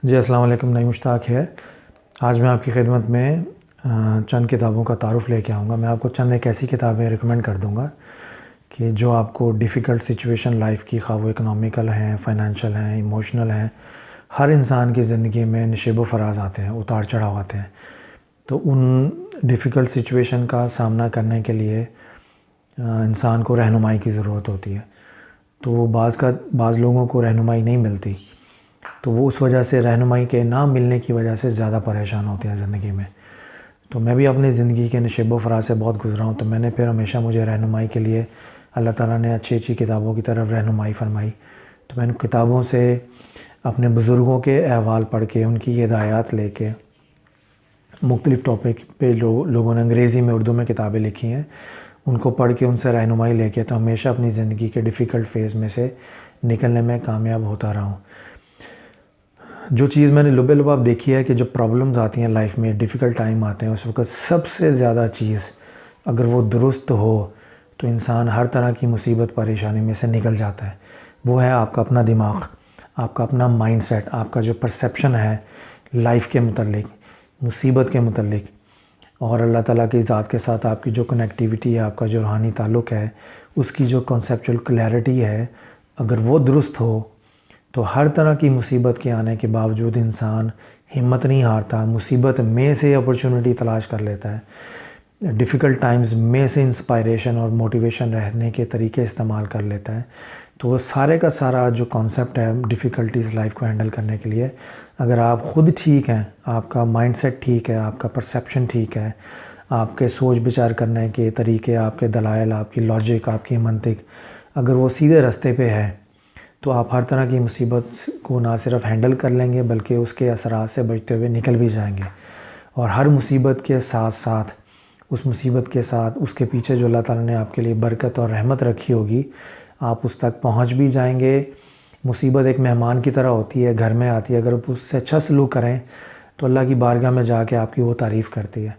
جی السلام علیکم، نئی مشتاق ہے۔ آج میں آپ کی خدمت میں چند کتابوں کا تعارف لے کے آؤں گا۔ میں آپ کو چند ایک ایسی کتابیں ریکمینڈ کر دوں گا کہ جو آپ کو ڈیفیکلٹ سچویشن لائف کی، خواہ وہ اکنامیکل ہیں، فائنینشیل ہیں، ایموشنل ہیں، ہر انسان کی زندگی میں نشیب و فراز آتے ہیں، اتار چڑھاؤ آتے ہیں۔ تو ان ڈیفیکلٹ سچویشن کا سامنا کرنے کے لیے انسان کو رہنمائی کی ضرورت ہوتی ہے۔ تو وہ بعض لوگوں کو رہنمائی نہیں ملتی، تو وہ اس وجہ سے رہنمائی کے نہ ملنے کی وجہ سے زیادہ پریشان ہوتے ہیں زندگی میں۔ تو میں بھی اپنی زندگی کے نشیب و فراز سے بہت گزرا ہوں، تو میں نے پھر ہمیشہ مجھے رہنمائی کے لیے اللہ تعالیٰ نے اچھی اچھی کتابوں کی طرف رہنمائی فرمائی۔ تو میں نے کتابوں سے اپنے بزرگوں کے احوال پڑھ کے، ان کی ہدایات لے کے، مختلف ٹاپک پہ لوگوں نے انگریزی میں، اردو میں کتابیں لکھی ہیں، ان کو پڑھ کے ان سے رہنمائی لے کے تو ہمیشہ اپنی زندگی کے ڈیفیکلٹ فیز میں سے نکلنے میں کامیاب ہوتا رہا ہوں۔ جو چیز میں نے لبے لباب دیکھی ہے کہ جب پرابلمز آتی ہیں لائف میں، ڈیفیکلٹ ٹائم آتے ہیں، اس وقت سب سے زیادہ چیز اگر وہ درست ہو تو انسان ہر طرح کی مصیبت پریشانی میں سے نکل جاتا ہے۔ وہ ہے آپ کا اپنا دماغ، آپ کا اپنا مائنڈ سیٹ، آپ کا جو پرسیپشن ہے لائف کے متعلق، مصیبت کے متعلق، اور اللہ تعالیٰ کی ذات کے ساتھ آپ کی جو کنیکٹیویٹی ہے، آپ کا جو روحانی تعلق ہے، اس کی جو کنسیپچول کلیئرٹی ہے، اگر وہ درست ہو تو ہر طرح کی مصیبت کے آنے کے باوجود انسان ہمت نہیں ہارتا، مصیبت میں سے اپرچونٹی تلاش کر لیتا ہے، ڈیفیکلٹ ٹائمز میں سے انسپائریشن اور موٹیویشن رہنے کے طریقے استعمال کر لیتا ہے۔ تو وہ سارے کا سارا جو کانسیپٹ ہے ڈیفیکلٹیز لائف کو ہینڈل کرنے کے لیے، اگر آپ خود ٹھیک ہیں، آپ کا مائنڈ سیٹ ٹھیک ہے، آپ کا پرسیپشن ٹھیک ہے، آپ کے سوچ بچار کرنے کے طریقے، آپ کے دلائل، آپ کی لاجک، آپ کی منطق اگر وہ سیدھے راستے پہ ہے، تو آپ ہر طرح کی مصیبت کو نہ صرف ہینڈل کر لیں گے بلکہ اس کے اثرات سے بچتے ہوئے نکل بھی جائیں گے۔ اور ہر مصیبت کے ساتھ ساتھ، اس مصیبت کے ساتھ اس کے پیچھے جو اللہ تعالیٰ نے آپ کے لیے برکت اور رحمت رکھی ہوگی، آپ اس تک پہنچ بھی جائیں گے۔ مصیبت ایک مہمان کی طرح ہوتی ہے، گھر میں آتی ہے، اگر آپ اس سے اچھا سلوک کریں تو اللہ کی بارگاہ میں جا کے آپ کی وہ تعریف کرتی ہے۔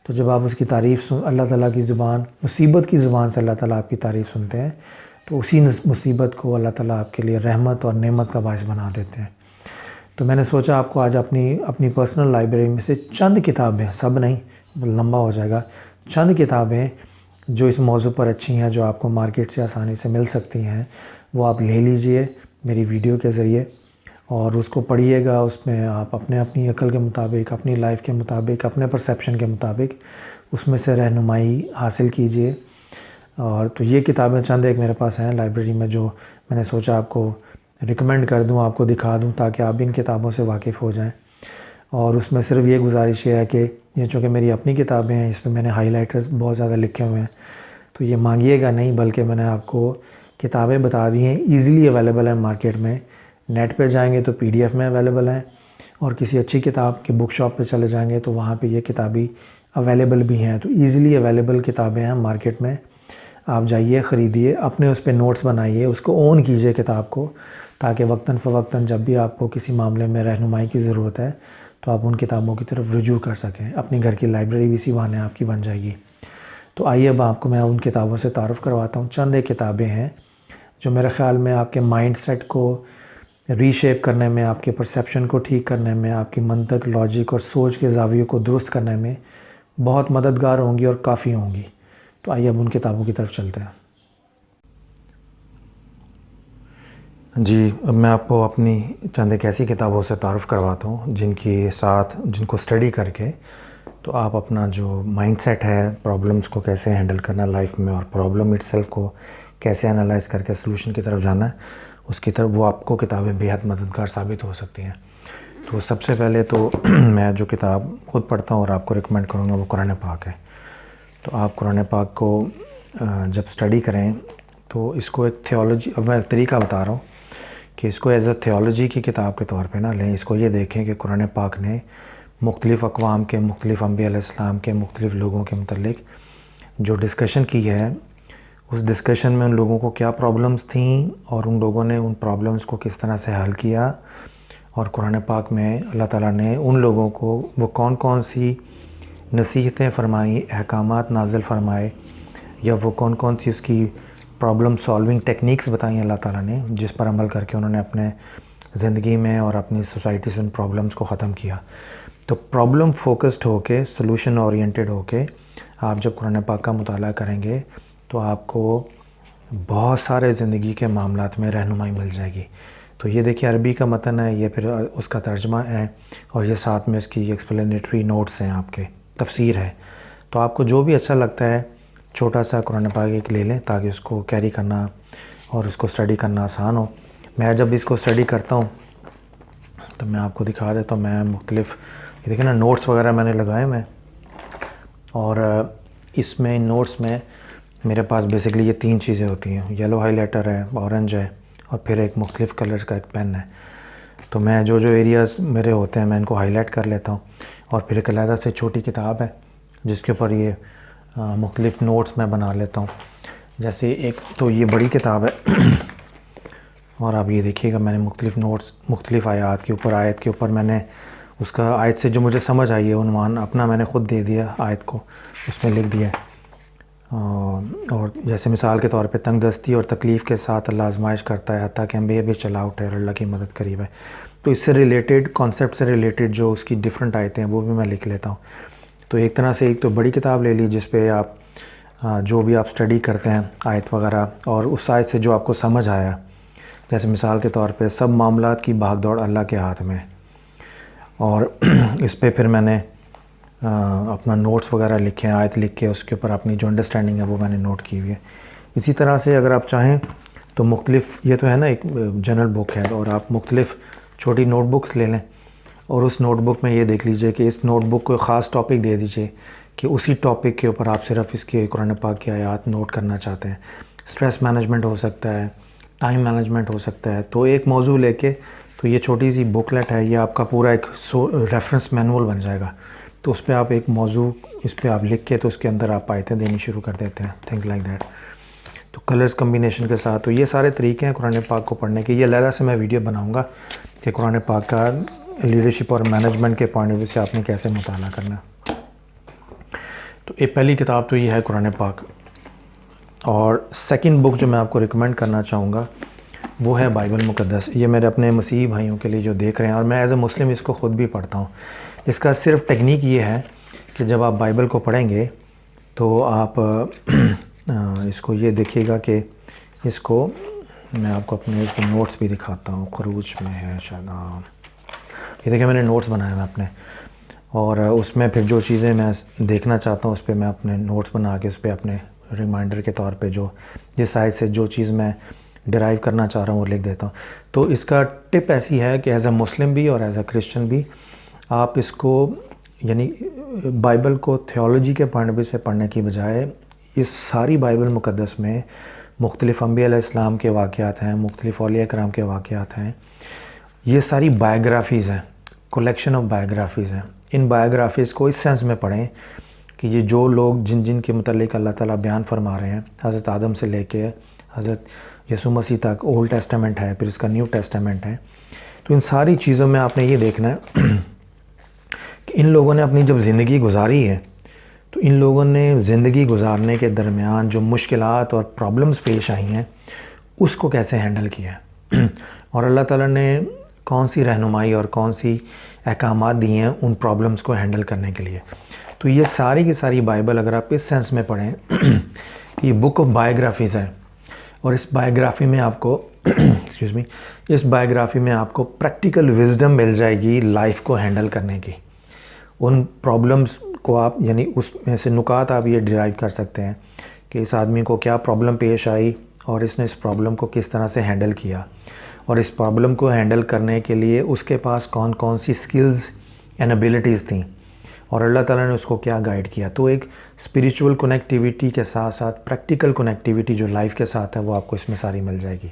تو جب آپ اس کی تعریف اللہ تعالیٰ کی زبان، مصیبت کی زبان سے اللہ تعالیٰ آپ کی تعریف سنتے ہیں، تو اسی مصیبت کو اللہ تعالیٰ آپ کے لیے رحمت اور نعمت کا باعث بنا دیتے ہیں۔ تو میں نے سوچا آپ کو آج اپنی پرسنل لائبریری میں سے چند کتابیں، سب نہیں، لمبا ہو جائے گا، چند کتابیں جو اس موضوع پر اچھی ہیں، جو آپ کو مارکیٹ سے آسانی سے مل سکتی ہیں، وہ آپ لے لیجئے میری ویڈیو کے ذریعے اور اس کو پڑھیے گا۔ اس میں آپ اپنی عقل کے مطابق، اپنی لائف کے مطابق، اپنے پرسیپشن کے مطابق اس میں سے رہنمائی حاصل کیجئے۔ اور تو یہ کتابیں چند ایک میرے پاس ہیں لائبریری میں، جو میں نے سوچا آپ کو ریکمینڈ کر دوں، آپ کو دکھا دوں تاکہ آپ ان کتابوں سے واقف ہو جائیں۔ اور اس میں صرف یہ گزارش ہے کہ یہ چونکہ میری اپنی کتابیں ہیں، اس میں میں نے ہائی لائٹرز بہت زیادہ لکھے ہوئے ہیں، تو یہ مانگیے گا نہیں، بلکہ میں نے آپ کو کتابیں بتا دی ہیں، ایزیلی اویلیبل ہیں مارکیٹ میں۔ نیٹ پہ جائیں گے تو PDF میں اویلیبل ہیں، اور کسی اچھی کتاب کی بک شاپ پہ چلے جائیں گے تو وہاں پہ یہ کتابیں اویلیبل بھی ہیں۔ تو ایزیلی اویلیبل کتابیں ہیں مارکیٹ میں، آپ جائیے، خریدیے، اپنے اس پہ نوٹس بنائیے، اس کو اون کیجئے کتاب کو، تاکہ وقتاً فوقتاً جب بھی آپ کو کسی معاملے میں رہنمائی کی ضرورت ہے تو آپ ان کتابوں کی طرف رجوع کر سکیں۔ اپنی گھر کی لائبریری بھی اسی بہانے آپ کی بن جائے گی۔ تو آئیے اب آپ کو میں ان کتابوں سے تعارف کرواتا ہوں۔ چند ایک کتابیں ہیں جو میرے خیال میں آپ کے مائنڈ سیٹ کو ری شیپ کرنے میں، آپ کے پرسیپشن کو ٹھیک کرنے میں، آپ کی منطق، لاجک اور سوچ کے زاویے کو درست کرنے میں بہت مددگار ہوں گی اور کافی ہوں گی۔ تو آئیے اب ان کتابوں کی طرف چلتے ہیں۔ جی، اب میں آپ کو اپنی چند ایک ایسی کتابوں سے تعارف کرواتا ہوں جن کو اسٹڈی کر کے تو آپ اپنا جو مائنڈ سیٹ ہے، پرابلمس کو کیسے ہینڈل کرنا لائف میں، اور پرابلم اٹ سیلف کو کیسے انالائز کر کے سلوشن کی طرف جانا ہے، اس کی طرف وہ آپ کو کتابیں بیحد مددگار ثابت ہو سکتی ہیں۔ تو سب سے پہلے تو میں جو کتاب خود پڑھتا ہوں اور آپ کو ریکمینڈ کروں گا وہ قرآن پاک ہے۔ تو آپ قرآن پاک کو جب اسٹڈی کریں تو اس کو ایک تھیولوجی، اب میں ایک طریقہ بتا رہا ہوں کہ اس کو ایز اے تھیولوجی کی کتاب کے طور پہ نہ لیں، اس کو یہ دیکھیں کہ قرآن پاک نے مختلف اقوام کے، مختلف انبیاء علیہ السلام کے، مختلف لوگوں کے متعلق جو ڈسکشن کی ہے، اس ڈسکشن میں ان لوگوں کو کیا پرابلمس تھیں اور ان لوگوں نے ان پرابلمس کو کس طرح سے حل کیا، اور قرآن پاک میں اللہ تعالیٰ نے ان لوگوں کو وہ کون کون سی نصیحتیں فرمائیں، احکامات نازل فرمائے، یا وہ کون کون سی اس کی پرابلم سالونگ ٹیکنیکس بتائیں اللہ تعالیٰ نے، جس پر عمل کر کے انہوں نے اپنے زندگی میں اور اپنی سوسائٹی سے ان پرابلمس کو ختم کیا. تو پرابلم فوکسڈ ہو کے، سلوشن اورینٹیڈ ہو کے آپ جب قرآن پاک کا مطالعہ کریں گے تو آپ کو بہت سارے زندگی کے معاملات میں رہنمائی مل جائے گی. تو یہ دیکھیے عربی کا متن ہے، یہ پھر اس کا ترجمہ ہے، اور یہ ساتھ میں اس کی ایکسپلینیٹری نوٹس ہیں، آپ کے تفسیر ہے. تو آپ کو جو بھی اچھا لگتا ہے چھوٹا سا قرآن پاک ایک لے لیں تاکہ اس کو کیری کرنا اور اس کو اسٹڈی کرنا آسان ہو. میں جب اس کو اسٹڈی کرتا ہوں تو میں آپ کو دکھا دیتا ہوں. میں مختلف یہ دیکھیں نا نوٹس وغیرہ میں نے لگائے میں، اور اس میں نوٹس میں میرے پاس بیسکلی یہ 3 چیزیں ہوتی ہیں. یلو ہائی لائٹر ہے، اورنج ہے، اور پھر ایک مختلف کلرز کا ایک پین ہے. تو میں جو ایریاز میرے ہوتے ہیں میں ان کو ہائی لائٹ کر لیتا ہوں، اور پھر ایک علیحدہ سے چھوٹی کتاب ہے جس کے اوپر یہ مختلف نوٹس میں بنا لیتا ہوں. جیسے ایک تو یہ بڑی کتاب ہے، اور آپ یہ دیکھیے گا میں نے مختلف نوٹس مختلف آیات کے اوپر، آیت کے اوپر میں نے اس کا آیت سے جو مجھے سمجھ آئی ہے عنوان اپنا میں نے خود دے دیا، آیت کو اس میں لکھ دیا. اور جیسے مثال کے طور پہ تنگ دستی اور تکلیف کے ساتھ اللہ آزمائش کرتا ہے حتیٰ کہ انبیاء بھی چلا اٹھے اور اللہ کی مدد قریب ہے. تو اس سے ریلیٹڈ کانسیپٹ سے ریلیٹڈ جو اس کی ڈفرینٹ آیتیں ہیں وہ بھی میں لکھ لیتا ہوں. تو ایک طرح سے ایک تو بڑی کتاب لے لی جس پہ آپ جو بھی آپ اسٹڈی کرتے ہیں آیت وغیرہ، اور اس آیت سے جو آپ کو سمجھ آیا، جیسے مثال کے طور پہ سب معاملات کی بھاگ دوڑ اللہ کے ہاتھ میں، اور اس پہ پھر میں نے اپنا نوٹس وغیرہ لکھے ہیں، آیت لکھ کے اس کے اوپر اپنی جو انڈرسٹینڈنگ ہے وہ میں نے نوٹ کی ہوئی ہے. اسی طرح سے اگر آپ چاہیں تو مختلف، یہ تو ہے نا ایک جنرل بک ہے، اور آپ مختلف چھوٹی نوٹ بکس لے لیں اور اس نوٹ بک میں یہ دیکھ لیجئے کہ اس نوٹ بک کو خاص ٹاپک دے دیجئے کہ اسی ٹاپک کے اوپر آپ صرف اس کے قرآن پاک کی آیات نوٹ کرنا چاہتے ہیں. اسٹریس مینجمنٹ ہو سکتا ہے، ٹائم مینجمنٹ ہو سکتا ہے. تو ایک موضوع لے کے تو یہ چھوٹی سی بکلیٹ ہے، یہ آپ کا پورا ایک ریفرنس مینول بن جائے گا. تو اس پہ آپ ایک موضوع اس پہ آپ لکھ کے تو اس کے اندر آپ آیتیں دینی شروع کر دیتے ہیں، تھنگز لائک دیٹ. تو کلرز کمبینیشن کے ساتھ، تو یہ سارے طریقے ہیں قرآن پاک کو پڑھنے کے. یہ علیحدہ سے میں ویڈیو بناؤں گا کہ قرآن پاک کا لیڈرشپ اور مینجمنٹ کے پوائنٹ آف ویو سے آپ نے کیسے مطالعہ کرنا. تو ایک پہلی کتاب تو یہ ہے قرآن پاک، اور سیکنڈ بک جو میں آپ کو ریکمینڈ کرنا چاہوں گا وہ ہے بائبل مقدس. یہ میرے اپنے مسیحی بھائیوں کے لیے جو دیکھ رہے ہیں، اور میں ایز اے مسلم اس کو خود بھی پڑھتا ہوں. اس کا صرف ٹیکنیک یہ ہے کہ جب آپ بائبل کو پڑھیں گے تو آپ اس کو یہ دیکھیے گا کہ اس کو میں آپ کو اپنے اس نوٹس بھی دکھاتا ہوں. خروج میں ہے شاید، یہ دیکھیں میں نے نوٹس بنائے ہیں اپنے، اور اس میں پھر جو چیزیں میں دیکھنا چاہتا ہوں اس پہ میں اپنے نوٹس بنا کے اس پہ اپنے ریمائنڈر کے طور پہ جو جس سائز سے جو چیز میں ڈرائیو کرنا چاہ رہا ہوں وہ لکھ دیتا ہوں. تو اس کا ٹپ ایسی ہے کہ ایز اے مسلم بھی اور ایز اے کرسچن بھی آپ اس کو، یعنی بائبل کو تھیولوجی کے پوائنٹ آف ویو سے پڑھنے کی بجائے اس ساری بائبل مقدس میں مختلف انبیاء علیہ السلام کے واقعات ہیں، مختلف اولیاء کرام کے واقعات ہیں. یہ ساری بایوگرافیز ہیں، کلیکشن آف بایوگرافیز ہیں. ان بایوگرافیز کو اس سینس میں پڑھیں کہ یہ جو لوگ جن کے متعلق اللہ تعالیٰ بیان فرما رہے ہیں، حضرت آدم سے لے کے حضرت یسوع مسیح تک، اولڈ ٹیسٹامنٹ ہے، پھر اس کا نیو ٹیسٹامنٹ ہے. تو ان ساری چیزوں میں آپ نے یہ دیکھنا ہے کہ ان لوگوں نے اپنی جب زندگی گزاری ہے تو ان لوگوں نے زندگی گزارنے کے درمیان جو مشکلات اور پرابلمز پیش آئی ہیں اس کو کیسے ہینڈل کیا ہے، اور اللہ تعالیٰ نے کون سی رہنمائی اور کون سی احکامات دیے ہیں ان پرابلمز کو ہینڈل کرنے کے لیے. تو یہ ساری کی ساری بائبل اگر آپ اس سینس میں پڑھیں یہ بک آف بایوگرافیز ہے، اور اس بایوگرافی میں آپ کو ایکسکیوز می اس بایوگرافی میں آپ کو پریکٹیکل وزڈم مل جائے گی لائف کو ہینڈل کرنے کی. ان پرابلمز کو آپ، یعنی اس میں سے نکات آپ یہ ڈرائیو کر سکتے ہیں کہ اس آدمی کو کیا پرابلم پیش آئی اور اس نے اس پرابلم کو کس طرح سے ہینڈل کیا، اور اس پرابلم کو ہینڈل کرنے کے لیے اس کے پاس کون کون سی سکلز اینڈ ایبیلٹیز تھیں، اور اللہ تعالیٰ نے اس کو کیا گائیڈ کیا. تو ایک اسپریچول کنیکٹیویٹی کے ساتھ ساتھ پریکٹیکل کنیکٹیویٹی جو لائف کے ساتھ ہے وہ آپ کو اس میں ساری مل جائے گی.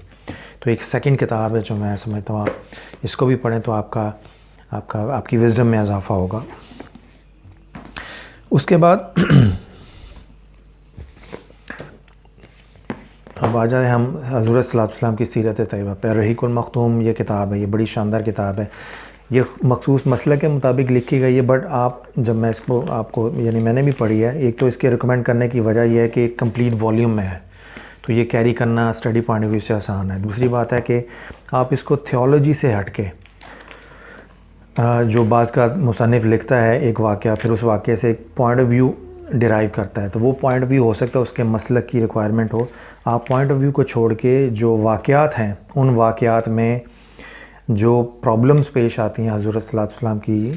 تو ایک سیکنڈ کتاب ہے جو میں سمجھتا ہوں آپ اس کو بھی پڑھیں تو آپ کی وزڈم میں اضافہ ہوگا. اس کے بعد اب آ جائیں ہم حضور صلی اللہ علیہ وسلم کی سیرت طیبہ پہ. رحیق المختوم یہ کتاب ہے، یہ بڑی شاندار کتاب ہے. یہ مخصوص مسئلہ کے مطابق لکھی گئی ہے، بٹ آپ جب میں اس کو آپ کو، یعنی میں نے بھی پڑھی ہے، ایک تو اس کے ریکمینڈ کرنے کی وجہ یہ ہے کہ ایک کمپلیٹ والیوم میں ہے. تو یہ کیری کرنا اسٹڈی پوائنٹ آف ویو سے آسان ہے۔ دوسری بات ہے کہ آپ اس کو تھیولوجی سے ہٹ کے جو بعض کا مصنف لکھتا ہے ایک واقعہ، پھر اس واقعے سے ایک پوائنٹ آف ویو ڈرائیو کرتا ہے، تو وہ پوائنٹ آف ویو ہو سکتا ہے اس کے مسلک کی ریکوائرمنٹ ہو۔ آپ پوائنٹ آف ویو کو چھوڑ کے جو واقعات ہیں، ان واقعات میں جو پرابلمز پیش آتی ہیں حضور صلی اللہ علیہ وسلم کی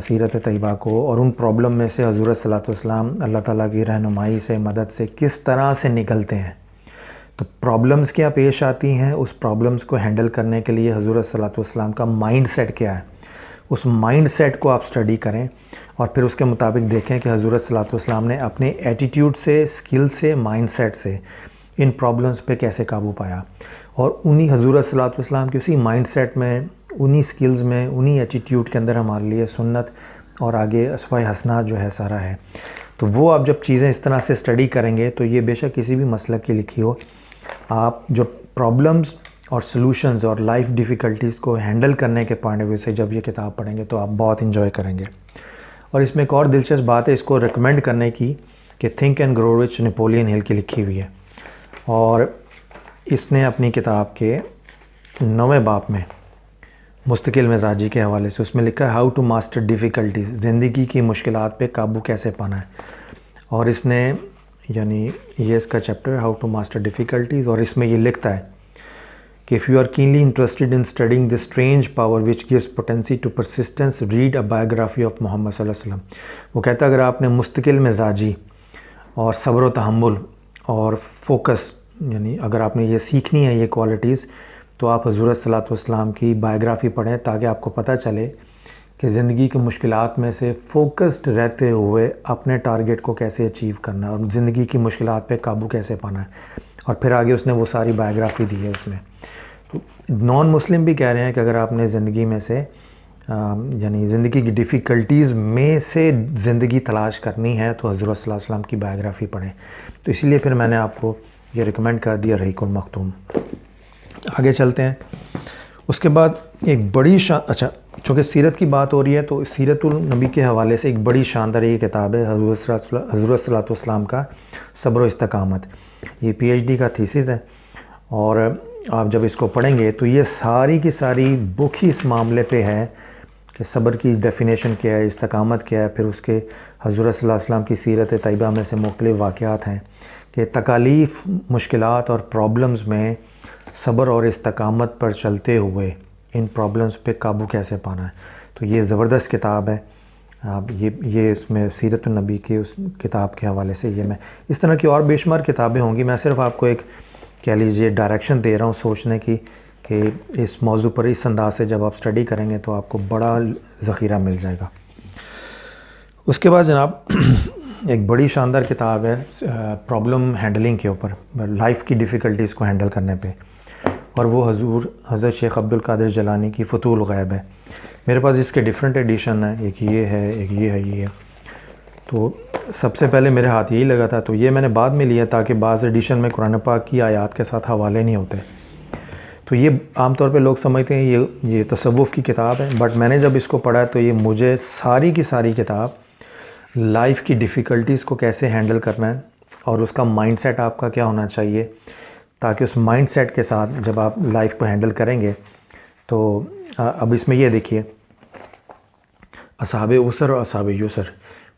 سیرت طیبہ کو، اور ان پرابلم میں سے حضور صلی اللہ علیہ وسلم اللہ تعالیٰ کی رہنمائی سے، مدد سے کس طرح سے نکلتے ہیں۔ تو پرابلمز کیا پیش آتی ہیں، اس پرابلمز کو ہینڈل کرنے کے لیے حضور صلی اللہ علیہ وسلم کا مائنڈ سیٹ کیا ہے، اس مائنڈ سیٹ کو آپ سٹڈی کریں اور پھر اس کے مطابق دیکھیں کہ حضور صلی اللہ علیہ وسلم نے اپنے ایٹیٹیوڈ سے، اسکل سے، مائنڈ سیٹ سے ان پرابلمز پہ کیسے قابو پایا، اور انہی حضور صلی اللہ علیہ وسلم کی اسی مائنڈ سیٹ میں، انہی سکلز میں، انہی ایٹیٹیوڈ کے اندر ہمارے لیے سنت اور آگے اسوہ حسنات جو ہے سارا ہے۔ تو وہ آپ جب چیزیں اس طرح سے سٹڈی کریں گے تو یہ بے شک کسی بھی مسلک کی لکھی ہو، آپ جو پرابلمز اور سلوشنز اور لائف ڈیفیکلٹیز کو ہینڈل کرنے کے پوائنٹ آف ویو سے جب یہ کتاب پڑھیں گے تو آپ بہت انجوائے کریں گے۔ اور اس میں ایک اور دلچسپ بات ہے اس کو ریکمینڈ کرنے کی کہ think and grow rich Napoleon Hill کی لکھی ہوئی ہے، اور اس نے اپنی کتاب کے 9ویں باب میں مستقل مزاجی کے حوالے سے اس میں لکھا ہے ہاؤ ٹو ماسٹر ڈیفیکلٹیز، زندگی کی مشکلات پہ قابو کیسے پانا ہے۔ اور اس نے یعنی یہ اس کا chapter how to master difficulties, اور اس میں یہ لکھتا ہے کہ if you are keenly interested in studying the strange power which gives potency to persistence, read a biography of محمد صلی اللہ علیہ وسلم۔ وہ کہتا ہے اگر آپ نے مستقل مزاجی اور صبر و تحمل اور فوکس، یعنی اگر آپ نے یہ سیکھنی ہے یہ کوالٹیز، تو آپ حضور صلی اللہ علیہ وسلم کی بائیوگرافی پڑھیں تاکہ آپ کو پتہ چلے کہ زندگی کے مشکلات میں سے فوکسڈ رہتے ہوئے اپنے ٹارگٹ کو کیسے اچیو کرنا ہے اور زندگی کی مشکلات پہ قابو کیسے پانا ہے۔ اور پھر آگے اس نے وہ ساری بائیوگرافی دی ہے اس میں۔ تو نان مسلم بھی کہہ رہے ہیں کہ اگر آپ نے زندگی میں سے یعنی زندگی کی ڈیفیکلٹیز میں سے زندگی تلاش کرنی ہے تو حضور صلی اللہ علیہ وسلم کی بائیوگرافی پڑھیں۔ تو اسی لیے پھر میں نے آپ کو یہ ریکمینڈ کر دیا رحیق المختوم۔ آگے چلتے ہیں۔ اس کے بعد ایک بڑی اچھا چونکہ سیرت کی بات ہو رہی ہے تو سیرت النبی کے حوالے سے ایک بڑی شاندار یہ کتاب ہے حضور صلی اللہ علیہ وسلم کا صبر و استقامت۔ یہ پی ایچ ڈی کا تھیسس ہے، اور آپ جب اس کو پڑھیں گے تو یہ ساری کی ساری بک ہی اس معاملے پہ ہے کہ صبر کی ڈیفینیشن کیا ہے، استقامت کیا ہے، پھر اس کے حضور صلی اللہ علیہ وسلم کی سیرت طیبہ میں سے مختلف واقعات ہیں کہ تکالیف، مشکلات اور پرابلمز میں صبر اور استقامت پر چلتے ہوئے ان پرابلمز پہ قابو کیسے پانا ہے۔ تو یہ زبردست کتاب ہے۔ آپ یہ اس میں سیرت النبی کے اس کتاب کے حوالے سے یہ میں اس طرح کی اور بے شمار کتابیں ہوں گی، میں صرف آپ کو ایک کہہ لیجیے ڈائریکشن دے رہا ہوں سوچنے کی کہ اس موضوع پر اس انداز سے جب آپ سٹڈی کریں گے تو آپ کو بڑا ذخیرہ مل جائے گا۔ اس کے بعد جناب ایک بڑی شاندار کتاب ہے پرابلم ہینڈلنگ کے اوپر، لائف کی ڈیفیکلٹیز کو ہینڈل کرنے پہ، اور وہ حضرت شیخ عبد القادر جیلانی کی فتوح الغیب ہے۔ میرے پاس اس کے ڈیفرنٹ ایڈیشن ہیں، ایک یہ ہے، ایک یہ ہے، یہ ہے۔ تو سب سے پہلے میرے ہاتھ یہی لگا تھا، تو یہ میں نے بعد میں لیا تاکہ بعض ایڈیشن میں قرآن پاک کی آیات کے ساتھ حوالے نہیں ہوتے۔ تو یہ عام طور پہ لوگ سمجھتے ہیں یہ تصوف کی کتاب ہے، بٹ میں نے جب اس کو پڑھا تو یہ مجھے ساری کی ساری کتاب لائف کی ڈیفیکلٹیز کو کیسے ہینڈل کرنا ہے اور اس کا مائنڈ سیٹ آپ کا کیا ہونا چاہیے، تاکہ اس مائنڈ سیٹ کے ساتھ جب آپ لائف کو ہینڈل کریں گے تو اب اس میں یہ دیکھیے اصحاب عسر اور اصحاب یسر،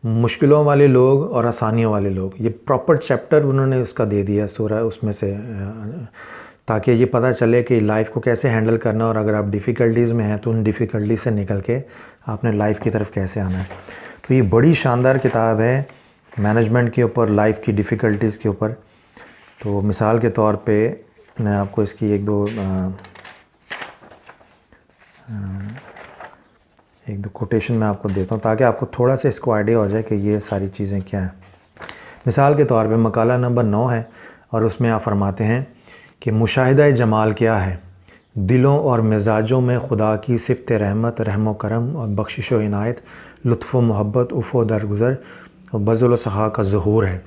مشکلوں والے لوگ اور آسانیوں والے لوگ، یہ پراپر چیپٹر انہوں نے اس کا دے دیا سورہ اس میں سے، تاکہ یہ پتہ چلے کہ لائف کو کیسے ہینڈل کرنا، اور اگر آپ ڈیفیکلٹیز میں ہیں تو ان ڈیفیکلٹیز سے نکل کے آپ نے لائف کی طرف کیسے آنا ہے۔ تو یہ بڑی شاندار کتاب ہے مینجمنٹ کے اوپر، لائف کی ڈیفیکلٹیز کے اوپر۔ تو مثال کے طور پہ میں آپ کو اس کی ایک دو کوٹیشن میں آپ کو دیتا ہوں تاکہ آپ کو تھوڑا سا اس کو آئیڈیا ہو جائے کہ یہ ساری چیزیں کیا ہیں۔ مثال کے طور پہ مقالہ نمبر 9 ہے، اور اس میں آپ فرماتے ہیں کہ مشاہدہ جمال کیا ہے، دلوں اور مزاجوں میں خدا کی صفت رحمت، رحم و کرم اور بخشش و عنایت، لطف و محبت، عفو و درگزر اور بذل و سخا کا ظہور ہے،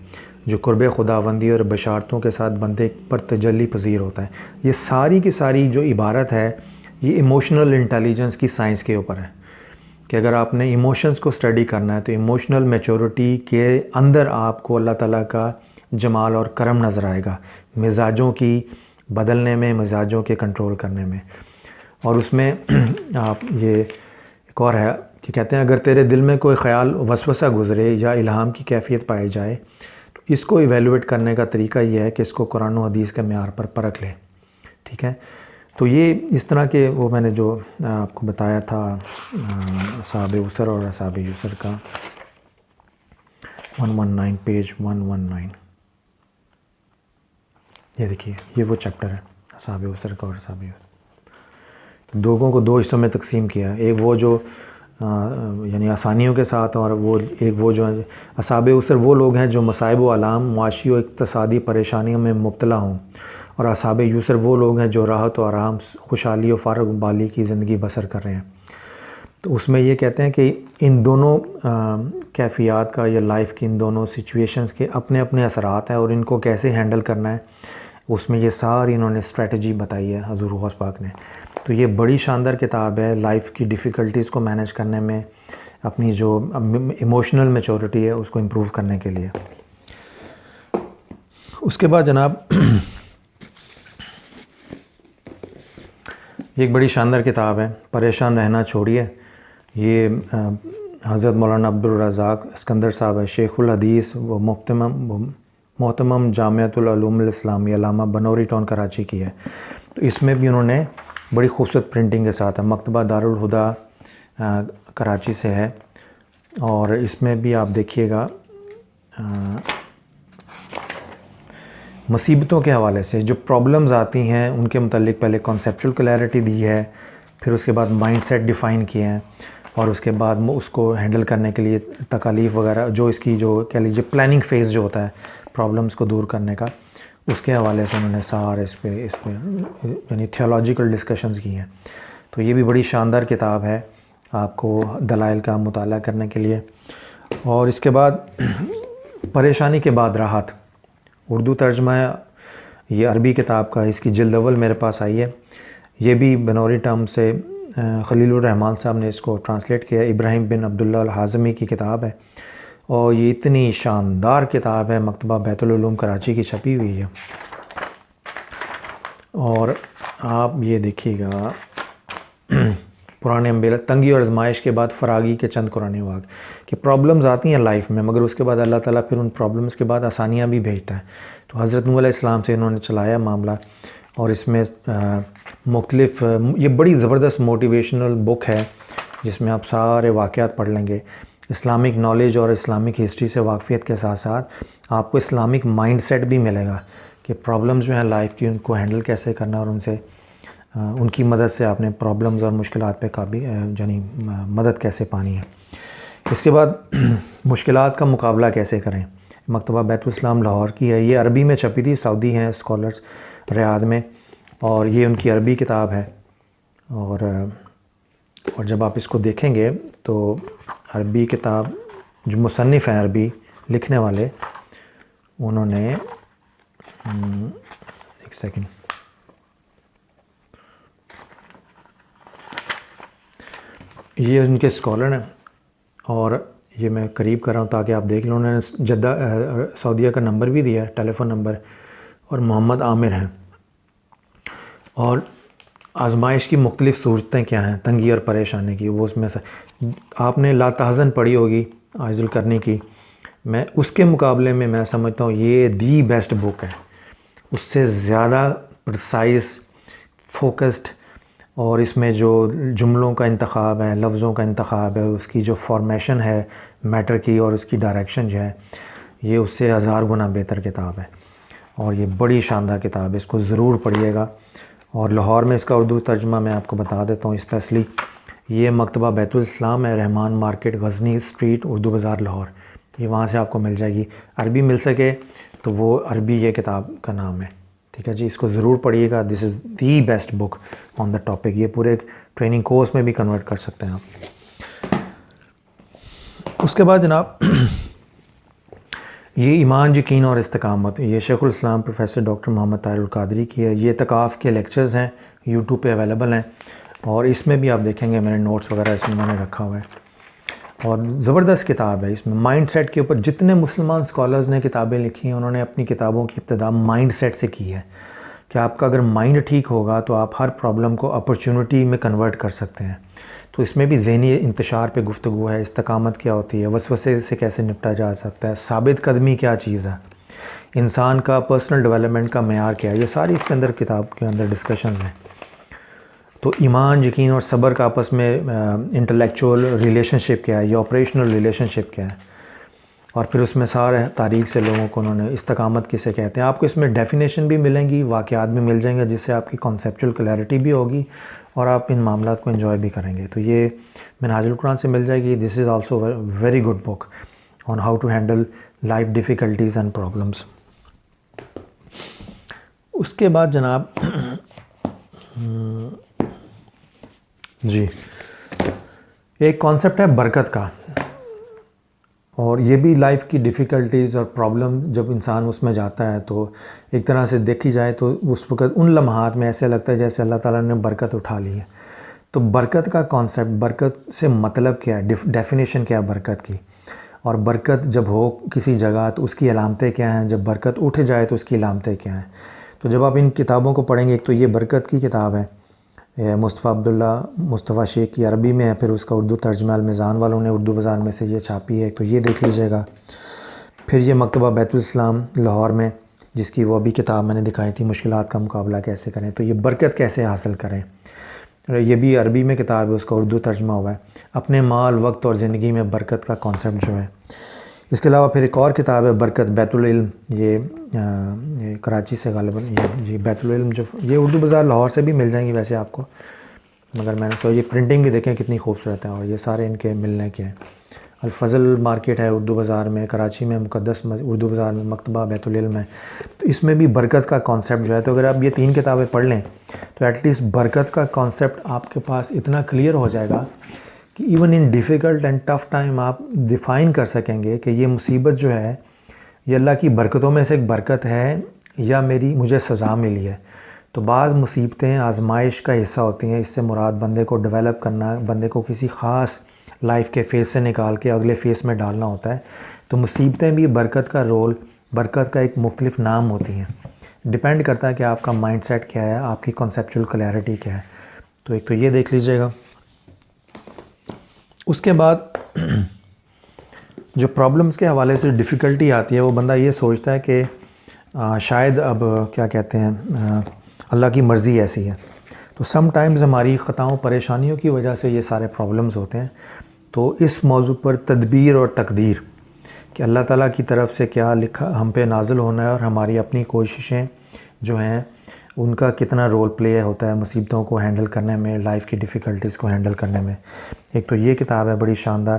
جو قرب خداوندی اور بشارتوں کے ساتھ بندے پر تجلی پذیر ہوتا ہے۔ یہ ساری کی ساری جو عبارت ہے یہ ایموشنل انٹیلیجنس کی سائنس کے اوپر ہے کہ اگر آپ نے ایموشنز کو سٹڈی کرنا ہے تو ایموشنل میچورٹی کے اندر آپ کو اللہ تعالیٰ کا جمال اور کرم نظر آئے گا مزاجوں کی بدلنے میں، مزاجوں کے کنٹرول کرنے میں۔ اور اس میں آپ یہ ایک اور ہے کہ کہتے ہیں اگر تیرے دل میں کوئی خیال وسوسہ گزرے یا الہام کی کیفیت پائی جائے تو اس کو ایویلویٹ کرنے کا طریقہ یہ ہے کہ اس کو قرآن و حدیث کے معیار پر پرکھ لے، ٹھیک ہے۔ تو یہ اس طرح کے وہ میں نے جو آپ کو بتایا تھا اصحاب اسر اور اصحاب یسر کا 119 پیج 119، یہ دیکھیے یہ وہ چیپٹر ہے اصحاب اسر کا اور اصحاب یسر۔ لوگوں کو دو حصوں میں تقسیم کیا ہے، ایک وہ جو یعنی آسانیوں کے ساتھ، اور وہ ایک وہ جو اصحاب اسر وہ لوگ ہیں جو مصائب و آلام، معاشی و اقتصادی پریشانیوں میں مبتلا ہوں، اور اصحاب یسر وہ لوگ ہیں جو راحت و آرام، خوشحالی و فارغ بالی کی زندگی بسر کر رہے ہیں۔ تو اس میں یہ کہتے ہیں کہ ان دونوں کیفیات کا یا لائف کی ان دونوں سچویشنز کے اپنے اپنے اثرات ہیں، اور ان کو کیسے ہینڈل کرنا ہے اس میں یہ ساری انہوں نے اسٹریٹجی بتائی ہے حضور غوث پاک نے۔ تو یہ بڑی شاندار کتاب ہے لائف کی ڈیفیکلٹیز کو مینیج کرنے میں، اپنی جو ایموشنل میچورٹی ہے اس کو امپروو کرنے کے لیے۔ اس کے بعد جناب یہ ایک بڑی شاندار کتاب ہے پریشان رہنا چھوڑیے، یہ حضرت مولانا عبدالرزاق اسکندر صاحب ہے، شیخ الحدیث و محتمم جامعۃ العلوم الاسلامیہ علامہ بنوری ٹاؤن کراچی کی ہے۔ تو اس میں بھی انہوں نے بڑی خوبصورت پرنٹنگ کے ساتھ ہے، مکتبہ دارالہدیٰ کراچی سے ہے، اور اس میں بھی آپ دیکھیے گا مصیبتوں کے حوالے سے جو پرابلمز آتی ہیں ان کے متعلق پہلے کانسیپچول کلیئرٹی دی ہے، پھر اس کے بعد مائنڈ سیٹ ڈیفائن کیے ہیں، اور اس کے بعد اس کو ہینڈل کرنے کے لیے تکالیف وغیرہ جو اس کی جو کہہ لیجیے پلاننگ فیز جو ہوتا ہے پرابلمز کو دور کرنے کا، اس کے حوالے سے انہوں نے سارے اس پہ یعنی تھیولوجیکل ڈسکشنز کی ہیں۔ تو یہ بھی بڑی شاندار کتاب ہے آپ کو دلائل کا مطالعہ کرنے کے لیے۔ اور اس کے بعد پریشانی کے بعد راحت، اردو ترجمہ ہے، یہ عربی کتاب کا، اس کی جلد اول میرے پاس آئی ہے، یہ بھی بنوری ٹرم سے خلیل الرحمان صاحب نے اس کو ٹرانسلیٹ کیا، ابراہیم بن عبداللہ الحازمی کی کتاب ہے، اور یہ اتنی شاندار کتاب ہے، مکتبہ بیت العلوم کراچی کی چھپی ہوئی ہے۔ اور آپ یہ دیکھیے گا پرانے انبیاء، تنگی اور آزمائش کے بعد فراغی کے چند قرآن واقع کہ پرابلمز آتی ہیں لائف میں، مگر اس کے بعد اللہ تعالیٰ پھر ان پرابلمز کے بعد آسانیاں بھی بھیجتا ہے۔ تو حضرت نوح علیہ السلام سے انہوں نے چلایا معاملہ، اور اس میں مختلف یہ بڑی زبردست موٹیویشنل بک ہے جس میں آپ سارے واقعات پڑھ لیں گے، اسلامک نالج اور اسلامک ہسٹری سے واقفیت کے ساتھ ساتھ آپ کو اسلامک مائنڈ سیٹ بھی ملے گا کہ پرابلمز جو ہیں لائف کی ان کو ہینڈل کیسے کرنا، اور ان سے ان کی مدد سے آپ نے پرابلمز اور مشکلات پہ یعنی مدد کیسے پانی ہے۔ اس کے بعد مشکلات کا مقابلہ کیسے کریں، مکتبہ بیت الاسلام لاہور کی ہے، یہ عربی میں چھپی تھی، سعودی ہیں اسکالرز ریاض میں، اور یہ ان کی عربی کتاب ہے۔ اور جب آپ اس کو دیکھیں گے تو عربی کتاب جو مصنف ہیں عربی لکھنے والے، انہوں نے ایک سیکنڈ، یہ ان کے اسکالر ہیں، اور یہ میں قریب کر رہا ہوں تاکہ آپ دیکھ لیں، انہوں نے جدہ سعودیہ کا نمبر بھی دیا ہے، ٹیلی فون نمبر، اور محمد عامر ہیں۔ اور آزمائش کی مختلف صورتیں کیا ہیں، تنگی اور پریشانی کی، وہ اس میں سے آپ نے لا تحزن پڑھی ہوگی عائض القرنی کی، میں اس کے مقابلے میں میں سمجھتا ہوں یہ دی بیسٹ بک ہے، اس سے زیادہ پرسائز، فوکسڈ، اور اس میں جو جملوں کا انتخاب ہے، لفظوں کا انتخاب ہے، اس کی جو فارمیشن ہے میٹر کی، اور اس کی ڈائریکشن جو ہے، یہ اس سے 1000 گنا بہتر کتاب ہے، اور یہ بڑی شاندار کتاب ہے، اس کو ضرور پڑھیے گا۔ اور لاہور میں اس کا اردو ترجمہ میں آپ کو بتا دیتا ہوں اسپیشلی، یہ مکتبہ بیت الاسلام ہے، رحمان مارکیٹ، غزنی اسٹریٹ، اردو بازار، لاہور، یہ وہاں سے آپ کو مل جائے گی۔ عربی مل سکے تو وہ عربی یہ کتاب کا نام ہے، ٹھیک ہے جی، اس کو ضرور پڑھیے گا، دس از the best book on the topic, یہ پورے ٹریننگ کورس میں بھی کنورٹ کر سکتے ہیں آپ۔ اس کے بعد جناب یہ ایمان، یقین اور استقامت، یہ شیخ الاسلام پروفیسر ڈاکٹر محمد طاہر القادری کی ہے، یہ اعتکاف کے لیکچرز ہیں، یوٹیوب پہ اویلیبل ہیں، اور اس میں بھی آپ دیکھیں گے میں نے نوٹس وغیرہ اس میں میں نے رکھا ہوا ہے۔ اور زبردست کتاب ہے. اس میں مائنڈ سیٹ کے اوپر جتنے مسلمان اسکالرز نے کتابیں لکھی ہیں انہوں نے اپنی کتابوں کی ابتدا مائنڈ سیٹ سے کی ہے کہ آپ کا اگر مائنڈ ٹھیک ہوگا تو آپ ہر پرابلم کو اپرچونٹی میں کنورٹ کر سکتے ہیں. تو اس میں بھی ذہنی انتشار پہ گفتگو ہے، استقامت کیا ہوتی ہے، وسوسے سے کیسے نپٹا جا سکتا ہے، ثابت قدمی کیا چیز ہے، انسان کا پرسنل ڈیولپمنٹ کا معیار کیا ہے، یہ ساری اس کے اندر کتاب کے اندر ڈسکشنز ہیں. تو ایمان، یقین اور صبر کا آپس میں انٹلیکچوئل ریلیشن شپ کیا ہے، یہ آپریشنل ریلیشن شپ کیا ہے، اور پھر اس میں سارے تاریخ سے لوگوں کو انہوں نے استقامت کسے کہتے ہیں. آپ کو اس میں ڈیفینیشن بھی ملیں گی، واقعات بھی مل جائیں گے جس سے آپ کی کانسیپچول کلیئرٹی بھی ہوگی اور آپ ان معاملات کو انجوائے بھی کریں گے. تو یہ منہاج القرآن سے مل جائے گی. This is also very good book on how to handle life difficulties and problems. اس کے بعد جناب جی ایک کانسیپٹ ہے برکت کا، اور یہ بھی لائف کی ڈیفیکلٹیز اور پرابلم جب انسان اس میں جاتا ہے تو ایک طرح سے دیکھی جائے تو اس وقت ان لمحات میں ایسے لگتا ہے جیسے اللہ تعالیٰ نے برکت اٹھا لی ہے. تو برکت کا کانسیپٹ، برکت سے مطلب کیا ہے، ڈیفینیشن کیا ہے برکت کی، اور برکت جب ہو کسی جگہ تو اس کی علامتیں کیا ہیں، جب برکت اٹھ جائے تو اس کی علامتیں کیا ہیں. تو جب آپ ان کتابوں کو پڑھیں گے، ایک تو یہ برکت کی کتاب ہے مصطفیٰ عبداللہ مصطفیٰ شیخ کی عربی میں ہے، پھر اس کا اردو ترجمہ المیزان والوں نے اردو بازار میں سے یہ چھاپی ہے، تو یہ دیکھ لیجیے گا. پھر یہ مکتبہ بیت الاسلام لاہور میں جس کی وہ بھی کتاب میں نے دکھائی تھی، مشکلات کا مقابلہ کیسے کریں، تو یہ برکت کیسے حاصل کریں، یہ بھی عربی میں کتاب ہے، اس کا اردو ترجمہ ہوا ہے. اپنے مال، وقت اور زندگی میں برکت کا کانسیپٹ جو ہے. اس کے علاوہ پھر ایک اور کتاب ہے برکت بیت العلم، یہ کراچی سے غالباً جی بیت العلم، جو یہ اردو بازار لاہور سے بھی مل جائیں گی ویسے آپ کو، مگر میں نے سو یہ پرنٹنگ بھی دیکھیں کتنی خوبصورت ہے، اور یہ سارے ان کے ملنے کے ہیں. الفضل مارکیٹ ہے اردو بازار میں، کراچی میں مقدس اردو بازار میں مکتبہ بیت العلم ہے. تو اس میں بھی برکت کا کانسیپٹ جو ہے، تو اگر آپ یہ 3 کتابیں پڑھ لیں تو ایٹ لیسٹ برکت کا کانسیپٹ آپ کے پاس اتنا کلیئر ہو جائے گا کہ even in difficult and tough time آپ ڈیفائن کر سکیں گے کہ یہ مصیبت جو ہے یہ اللہ کی برکتوں میں سے ایک برکت ہے یا مجھے سزا ملی ہے. تو بعض مصیبتیں آزمائش کا حصہ ہوتی ہیں، اس سے مراد بندے کو ڈیولپ کرنا، بندے کو کسی خاص لائف کے فیز سے نکال کے اگلے فیز میں ڈالنا ہوتا ہے. تو مصیبتیں بھی برکت کا رول، برکت کا ایک مختلف نام ہوتی ہیں. ڈیپینڈ کرتا ہے کہ آپ کا مائنڈ سیٹ کیا ہے، آپ کی کنسیپچول کلیئرٹی کیا ہے. تو ایک تو یہ دیکھ لیجئے گا. اس کے بعد جو پرابلمس کے حوالے سے ڈیفیکلٹی آتی ہے، وہ بندہ یہ سوچتا ہے کہ شاید اب کیا کہتے ہیں اللہ کی مرضی ایسی ہے. تو سم ٹائمز ہماری خطاؤں پریشانیوں کی وجہ سے یہ سارے پرابلمز ہوتے ہیں. تو اس موضوع پر تدبیر اور تقدیر کہ اللہ تعالیٰ کی طرف سے کیا لکھا ہم پہ نازل ہونا ہے، اور ہماری اپنی کوششیں جو ہیں ان کا کتنا رول پلے ہوتا ہے مصیبتوں کو ہینڈل کرنے میں، لائف کی ڈیفیکلٹیز کو ہینڈل کرنے میں. ایک تو یہ کتاب ہے بڑی شاندار،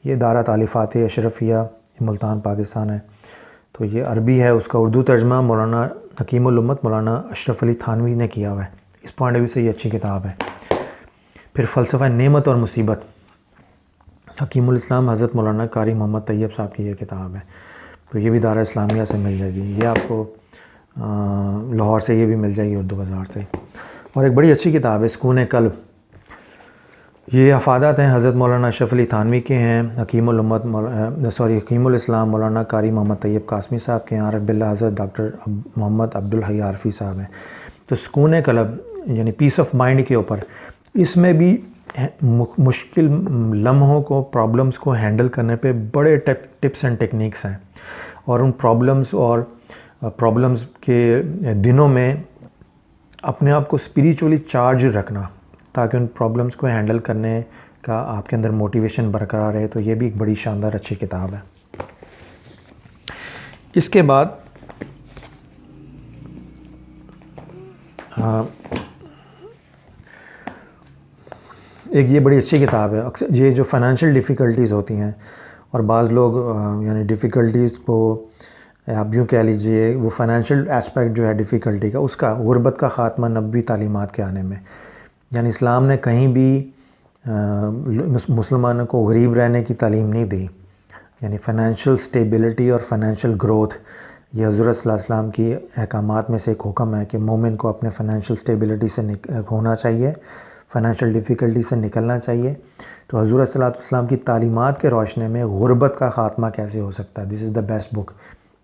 یہ دارہ تالیفات اشرفیہ ملتان پاکستان ہے. تو یہ عربی ہے، اس کا اردو ترجمہ مولانا حکیم الامت مولانا اشرف علی تھانوی نے کیا ہوا ہے. اس پوائنٹ آف ویو سے یہ اچھی کتاب ہے. پھر فلسفہ نعمت اور مصیبت، حکیم الاسلام حضرت مولانا قاری محمد طیب صاحب کی یہ کتاب ہے. تو یہ بھی دارہ اسلامیہ سے مل جائے گی، یہ آپ کو لاہور سے یہ بھی مل جائے گی اردو بازار سے. اور ایک بڑی اچھی کتاب ہے سکون قلب، یہ افادات ہیں حضرت مولانا اشرف علی تھانوی کے ہیں، حکیم الاسلام مولانا قاری محمد طیب قاسمی صاحب کے ہیں، عارف باللہ حضرت ڈاکٹر محمد عبدالحی عارفی صاحب ہیں. تو سکون قلب یعنی پیس آف مائنڈ کے اوپر، اس میں بھی مشکل لمحوں کو، پرابلمس کو ہینڈل کرنے پہ بڑے ٹپس اینڈ ٹیکنیکس ہیں. اور ان پرابلمس کے دنوں میں اپنے آپ کو اسپریچولی چارج رکھنا تاکہ ان پرابلمس کو ہینڈل کرنے کا آپ کے اندر موٹیویشن برقرار رہے. تو یہ بھی ایک بڑی شاندار اچھی کتاب ہے. اس کے بعد ایک یہ بڑی اچھی کتاب ہے. اکثر یہ جو فائنینشیل ڈیفیکلٹیز ہوتی ہیں، اور بعض لوگ یعنی ڈیفیکلٹیز کو آپ یوں کہہ لیجئے، وہ فائنینشیل اسپیکٹ جو ہے ڈیفیکلٹی کا، اس کا غربت کا خاتمہ نبوی تعلیمات کے آنے میں، یعنی اسلام نے کہیں بھی مسلمانوں کو غریب رہنے کی تعلیم نہیں دی. یعنی فائنینشیل سٹیبلٹی اور فائنینشیل گروتھ یہ حضرت صلی اللہ علیہ وسلم کی احکامات میں سے ایک حکم ہے کہ مومن کو اپنے فائنینشیل سٹیبلٹی سے ہونا چاہیے، فائنینشیل ڈیفیکلٹی سے نکلنا چاہیے. تو حضور صلی اللہ علیہ وسلم کی تعلیمات کے روشنی میں غربت کا خاتمہ کیسے ہو سکتا ہے. دس از دا بیسٹ بک.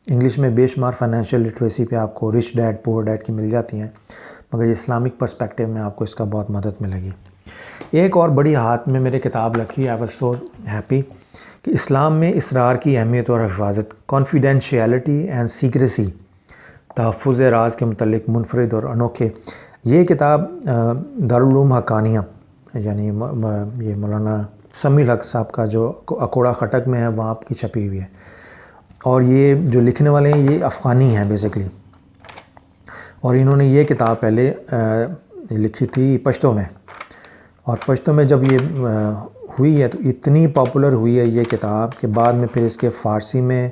انگلش میں بے شمار فائنینشیل لٹریسی پہ آپ کو رچ ڈیڈ پور ڈیڈ کی مل جاتی ہیں, مگر یہ اسلامک پرسپیکٹیو میں آپ کو اس کا بہت مدد ملے گی. ایک اور بڑی ہاتھ میں میرے کتاب رکھی, آئی واز سو ہیپی, کہ اسلام میں اسرار کی اہمیت اور حفاظت, کانفیڈینشیلٹی اینڈ سیکریسی, تحفظ راز کے متعلق منفرد اور انوکھے. یہ کتاب دارالعلوم حقانیہ یعنی یہ مولانا سمیع الحق صاحب کا جو اکوڑا خٹک میں ہے وہاں کی چھپی ہوئی ہے, اور یہ جو لکھنے والے ہیں یہ افغانی ہیں بیسیکلی, اور انہوں نے یہ کتاب پہلے لکھی تھی پشتو میں, اور پشتو میں جب یہ ہوئی ہے تو اتنی پاپولر ہوئی ہے یہ کتاب کہ بعد میں پھر اس کے فارسی میں,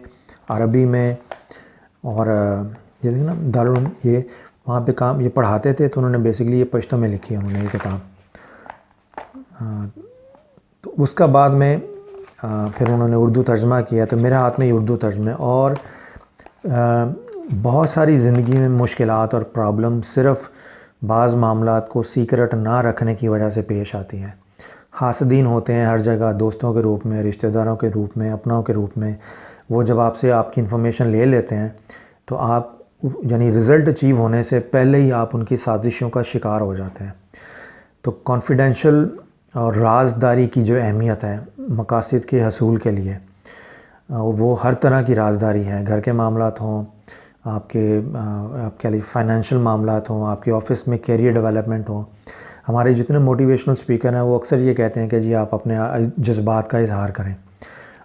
عربی میں, اور یہ دیکھیں نا دارالعلوم یہ وہاں پہ کام یہ پڑھاتے تھے تو انہوں نے بیسیکلی یہ پشتو میں لکھی ہے انہوں نے یہ کتاب. تو اس کا بعد میں پھر انہوں نے اردو ترجمہ کیا, تو میرے ہاتھ میں یہ اردو ترجمہ, اور بہت ساری زندگی میں مشکلات اور پرابلم صرف بعض معاملات کو سیکرٹ نہ رکھنے کی وجہ سے پیش آتی ہیں. حاسدین ہوتے ہیں ہر جگہ, دوستوں کے روپ میں, رشتہ داروں کے روپ میں, اپنوں کے روپ میں. وہ جب آپ سے آپ کی انفارمیشن لے لیتے ہیں تو آپ یعنی رزلٹ اچیو ہونے سے پہلے ہی آپ ان کی سازشوں کا شکار ہو جاتے ہیں. تو کانفیڈینشیل اور رازداری کی جو اہمیت ہے مقاصد کے حصول کے لیے, وہ ہر طرح کی رازداری ہے. گھر کے معاملات ہوں, آپ کے لیے فائنینشیل معاملات ہوں, آپ کے آفس میں کیریئر ڈیولپمنٹ ہوں. ہمارے جتنے موٹیویشنل اسپیکر ہیں وہ اکثر یہ کہتے ہیں کہ جی آپ اپنے جذبات کا اظہار کریں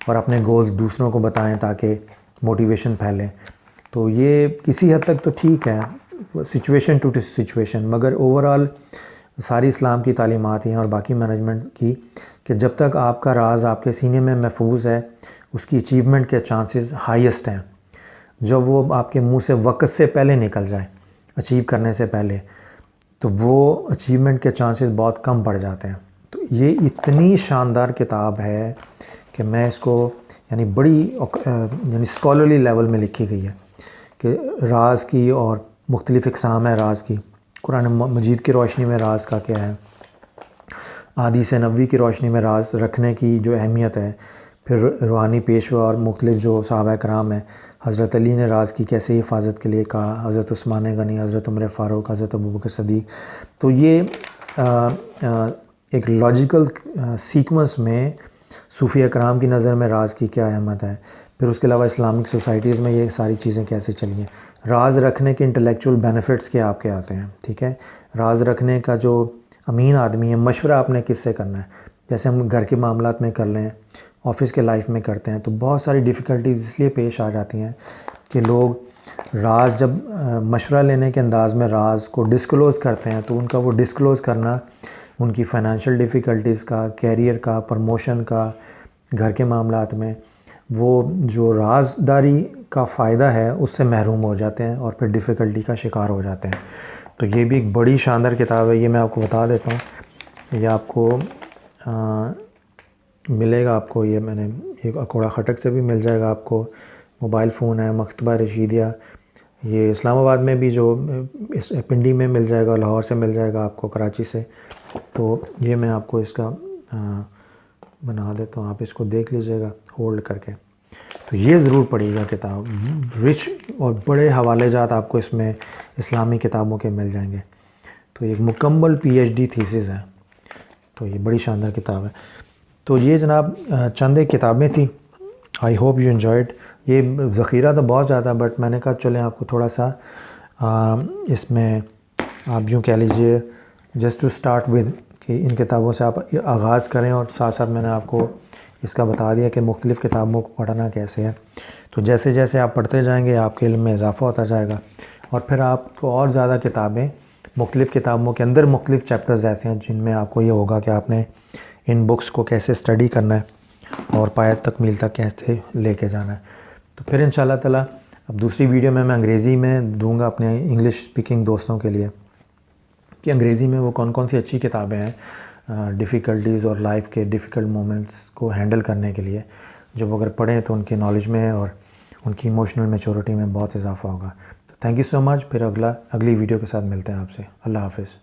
اور اپنے گولز دوسروں کو بتائیں تاکہ موٹیویشن پھیلے. تو یہ کسی حد تک تو ٹھیک ہے, سچویشن ٹو سچویشن, مگر اوورآل ساری اسلام کی تعلیمات ہیں اور باقی مینجمنٹ کی کہ جب تک آپ کا راز آپ کے سینے میں محفوظ ہے اس کی اچیومنٹ کے چانسز ہائیسٹ ہیں. جب وہ آپ کے منہ سے وقت سے پہلے نکل جائے, اچیو کرنے سے پہلے, تو وہ اچیومنٹ کے چانسز بہت کم پڑ جاتے ہیں. تو یہ اتنی شاندار کتاب ہے کہ میں اس کو یعنی بڑی یعنی اسکالرلی لیول میں لکھی گئی ہے کہ راز کی اور مختلف اقسام ہے راز کی. قرآن مجید کی روشنی میں راز کا کیا ہے, احادیث نبوی کی روشنی میں راز رکھنے کی جو اہمیت ہے, پھر روحانی پیشوا اور مختلف جو صحابہ کرام ہیں, حضرت علی نے راز کی کیسے حفاظت کے لیے کہا, حضرت عثمان غنی, حضرت عمر فاروق, حضرت ابوبکر صدیق. تو یہ ایک لاجیکل سیکوینس میں صوفیہ کرام کی نظر میں راز کی کیا اہمیت ہے, پھر اس کے علاوہ اسلامک سوسائٹیز میں یہ ساری چیزیں کیسے چلی ہیں, راز رکھنے کے انٹلیکچوئل بینیفٹس کیا آپ کے آتے ہیں. ٹھیک ہے, راز رکھنے کا جو امین آدمی ہے, مشورہ آپ نے کس سے کرنا ہے. جیسے ہم گھر کے معاملات میں کر لیں, آفس کے لائف میں کرتے ہیں, تو بہت ساری ڈیفیکلٹیز اس لیے پیش آ جاتی ہیں کہ لوگ راز جب مشورہ لینے کے انداز میں راز کو ڈسکلوز کرتے ہیں تو ان کا وہ ڈسکلوز کرنا ان کی فائنینشیل ڈیفیکلٹیز کا, کیریئر کا, پروموشن کا, گھر کے معاملات میں وہ جو رازداری کا فائدہ ہے اس سے محروم ہو جاتے ہیں اور پھر ڈیفیکلٹی کا شکار ہو جاتے ہیں. تو یہ بھی ایک بڑی شاندار کتاب ہے, یہ میں آپ کو بتا دیتا ہوں. یہ آپ کو ملے گا, آپ کو یہ میں نے ایک اکوڑا خٹک سے بھی مل جائے گا, آپ کو موبائل فون ہے, مکتبہ رشیدیہ, یہ اسلام آباد میں بھی جو اس پنڈی میں مل جائے گا, لاہور سے مل جائے گا آپ کو, کراچی سے. تو یہ میں آپ کو اس کا بنا دیتا ہوں, آپ اس کو دیکھ لیجئے گا ہولڈ کر کے. تو یہ ضرور پڑھیے گا کتاب, رچ اور بڑے حوالے جات آپ کو اس میں اسلامی کتابوں کے مل جائیں گے. تو ایک مکمل PhD تھیسس ہے, تو یہ بڑی شاندار کتاب ہے. تو یہ جناب چند ایک کتابیں تھیں, آئی ہوپ یو انجوائڈ. یہ ذخیرہ تو بہت زیادہ, بٹ میں نے کہا چلیں آپ کو تھوڑا سا اس میں آپ یوں کہہ لیجئے جسٹ ٹو اسٹارٹ ود کہ ان کتابوں سے آپ آغاز کریں, اور ساتھ ساتھ میں نے آپ کو اس کا بتا دیا کہ مختلف کتابوں کو پڑھنا کیسے ہے. تو جیسے جیسے آپ پڑھتے جائیں گے آپ کے علم میں اضافہ ہوتا جائے گا, اور پھر آپ کو اور زیادہ کتابیں مختلف کتابوں کے اندر مختلف چیپٹرز ایسے ہیں جن میں آپ کو یہ ہوگا کہ آپ نے ان بکس کو کیسے اسٹڈی کرنا ہے اور پایہ تکمیل تک کیسے لے کے جانا ہے. تو پھر انشاءاللہ تعالیٰ اب دوسری ویڈیو میں انگریزی میں دوں گا اپنے انگلش اسپیکنگ دوستوں کے لیے کہ انگریزی میں وہ کون کون سی اچھی کتابیں ہیں ڈیفیکلٹیز اور لائف کے ڈیفیکلٹ مومنٹس کو ہینڈل کرنے کے لیے, جو وہ اگر پڑھیں تو ان کے نالج میں اور ان کی ایموشنل میچورٹی میں بہت اضافہ ہوگا. تھینک یو سو مچ. پھر اگلی ویڈیو کے ساتھ ملتے ہیں آپ سے. اللہ حافظ.